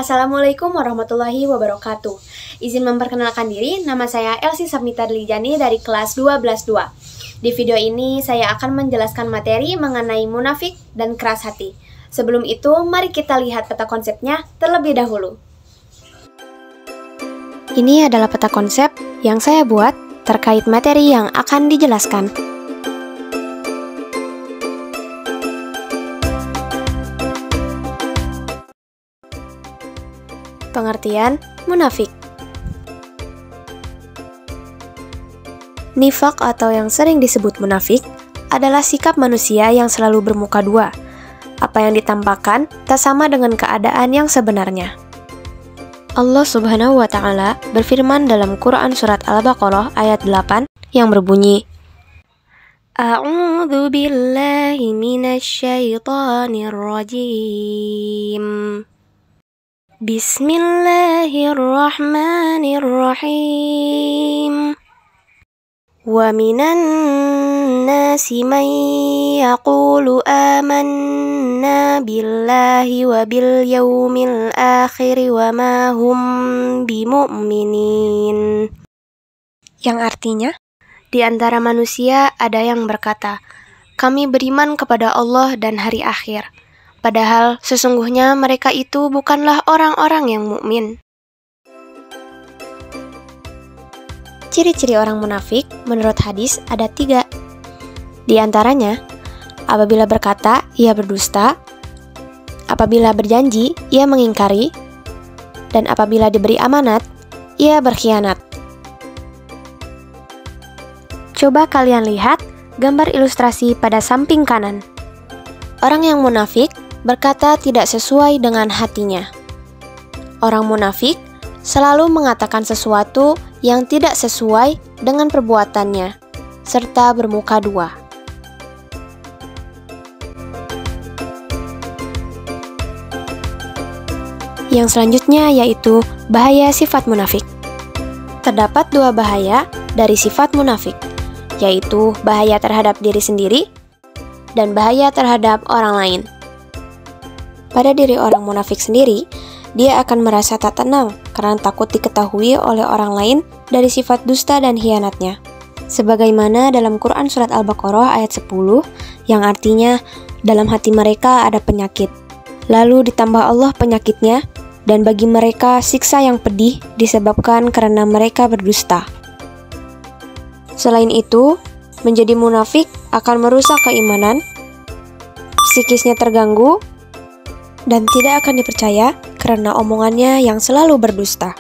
Assalamualaikum warahmatullahi wabarakatuh. Izin memperkenalkan diri, nama saya Elsie Sapnita Dilijani dari kelas 12-2. Di video ini saya akan menjelaskan materi mengenai munafik dan keras hati. Sebelum itu, mari kita lihat peta konsepnya terlebih dahulu. Ini adalah peta konsep yang saya buat terkait materi yang akan dijelaskan. Pengertian munafik. Nifak atau yang sering disebut munafik adalah sikap manusia yang selalu bermuka dua. Apa yang ditampakkan tak sama dengan keadaan yang sebenarnya. Allah Subhanahu wa Ta'ala berfirman dalam Quran Surat Al-Baqarah ayat 8 yang berbunyi, A'udzu billahi minasyaitonir rajim. Bismillahirrahmanirrahim. Wa minan nasi man yaqulu amanna billahi wa bil yaumil akhir wa ma hum bimu'minin. Yang artinya, di antara manusia ada yang berkata, kami beriman kepada Allah dan hari akhir. Padahal sesungguhnya mereka itu bukanlah orang-orang yang mukmin. Ciri-ciri orang munafik menurut hadis ada 3. Di antaranya, apabila berkata, ia berdusta, apabila berjanji, ia mengingkari, dan apabila diberi amanat, ia berkhianat. Coba kalian lihat gambar ilustrasi pada samping kanan. Orang yang munafik berkata tidak sesuai dengan hatinya. Orang munafik selalu mengatakan sesuatu yang tidak sesuai dengan perbuatannya, serta bermuka dua. Yang selanjutnya yaitu bahaya sifat munafik. Terdapat 2 bahaya dari sifat munafik, yaitu bahaya terhadap diri sendiri dan bahaya terhadap orang lain. Pada diri orang munafik sendiri, dia akan merasa tak tenang karena takut diketahui oleh orang lain dari sifat dusta dan khianatnya. Sebagaimana dalam Quran Surat Al-Baqarah ayat 10, yang artinya, dalam hati mereka ada penyakit. Lalu ditambah Allah penyakitnya, dan bagi mereka siksa yang pedih disebabkan karena mereka berdusta. Selain itu, menjadi munafik akan merusak keimanan, psikisnya terganggu, dan tidak akan dipercaya karena omongannya yang selalu berdusta.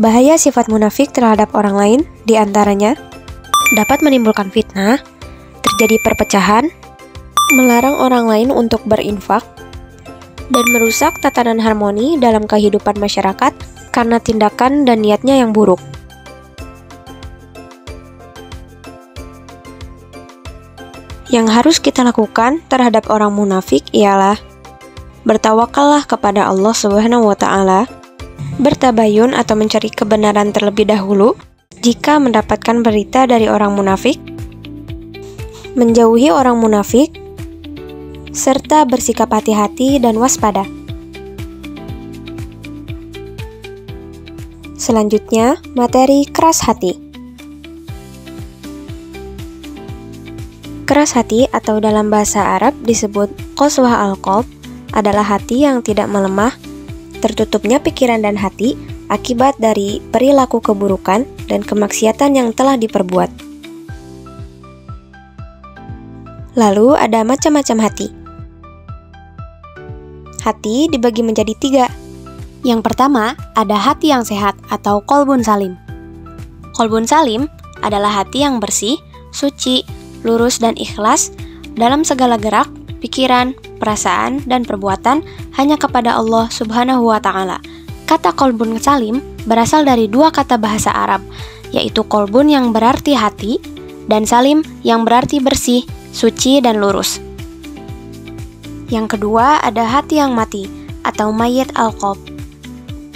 Bahaya sifat munafik terhadap orang lain diantaranya dapat menimbulkan fitnah, terjadi perpecahan, melarang orang lain untuk berinfak, dan merusak tatanan harmoni dalam kehidupan masyarakat karena tindakan dan niatnya yang buruk. Yang harus kita lakukan terhadap orang munafik ialah bertawakallah kepada Allah Subhanahu wa Ta'ala, bertabayun atau mencari kebenaran terlebih dahulu jika mendapatkan berita dari orang munafik, menjauhi orang munafik, serta bersikap hati-hati dan waspada. Selanjutnya, materi keras hati. Keras hati atau dalam bahasa Arab disebut qaswah al-qalb adalah hati yang tidak melemah, tertutupnya pikiran dan hati akibat dari perilaku keburukan dan kemaksiatan yang telah diperbuat. Lalu ada macam-macam hati. Hati dibagi menjadi 3. Yang pertama ada hati yang sehat atau qalbun salim. Qalbun salim adalah hati yang bersih, suci, lurus dan ikhlas dalam segala gerak, pikiran, perasaan, dan perbuatan hanya kepada Allah Subhanahu wa Ta'ala. Kata qalbun salim berasal dari 2 kata bahasa Arab, yaitu qalbun yang berarti hati dan salim yang berarti bersih, suci, dan lurus. Yang kedua ada hati yang mati atau mayyit al-qalb.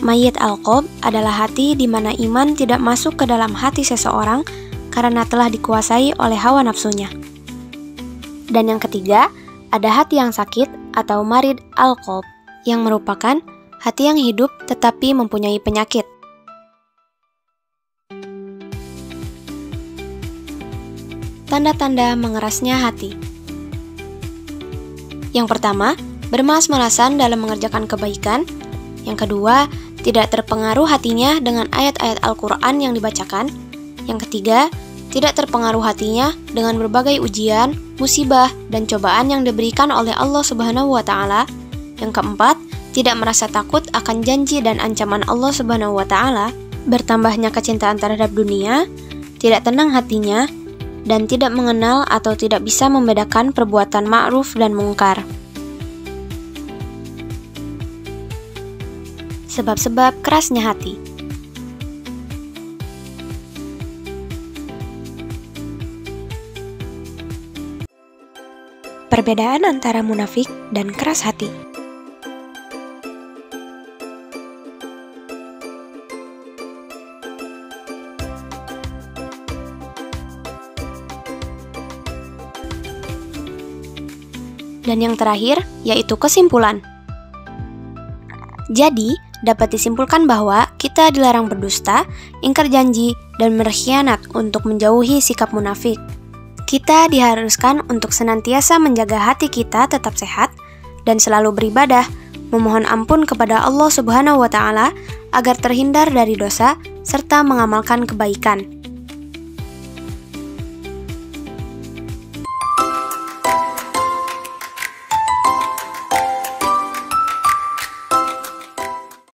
Mayyit al-qalb adalah hati di mana iman tidak masuk ke dalam hati seseorang karena telah dikuasai oleh hawa nafsunya. Dan yang ketiga, ada hati yang sakit atau marid al-qalb. yang merupakan hati yang hidup tetapi mempunyai penyakit. Tanda-tanda mengerasnya hati. Yang pertama, bermalas-malasan dalam mengerjakan kebaikan. Yang kedua, tidak terpengaruh hatinya dengan ayat-ayat Al-Quran yang dibacakan. Yang ketiga, tidak terpengaruh hatinya dengan berbagai ujian, musibah, dan cobaan yang diberikan oleh Allah Subhanahu wa Ta'ala. Yang keempat, tidak merasa takut akan janji dan ancaman Allah Subhanahu wa Ta'ala. Bertambahnya kecintaan terhadap dunia, tidak tenang hatinya, dan tidak mengenal atau tidak bisa membedakan perbuatan ma'ruf dan mungkar. Sebab-sebab kerasnya hati. Perbedaan antara munafik dan keras hati. Dan yang terakhir, yaitu kesimpulan. Jadi, dapat disimpulkan bahwa kita dilarang berdusta, ingkar janji, dan berkhianat untuk menjauhi sikap munafik. Kita diharuskan untuk senantiasa menjaga hati kita tetap sehat dan selalu beribadah, memohon ampun kepada Allah Subhanahu wa Ta'ala agar terhindar dari dosa serta mengamalkan kebaikan.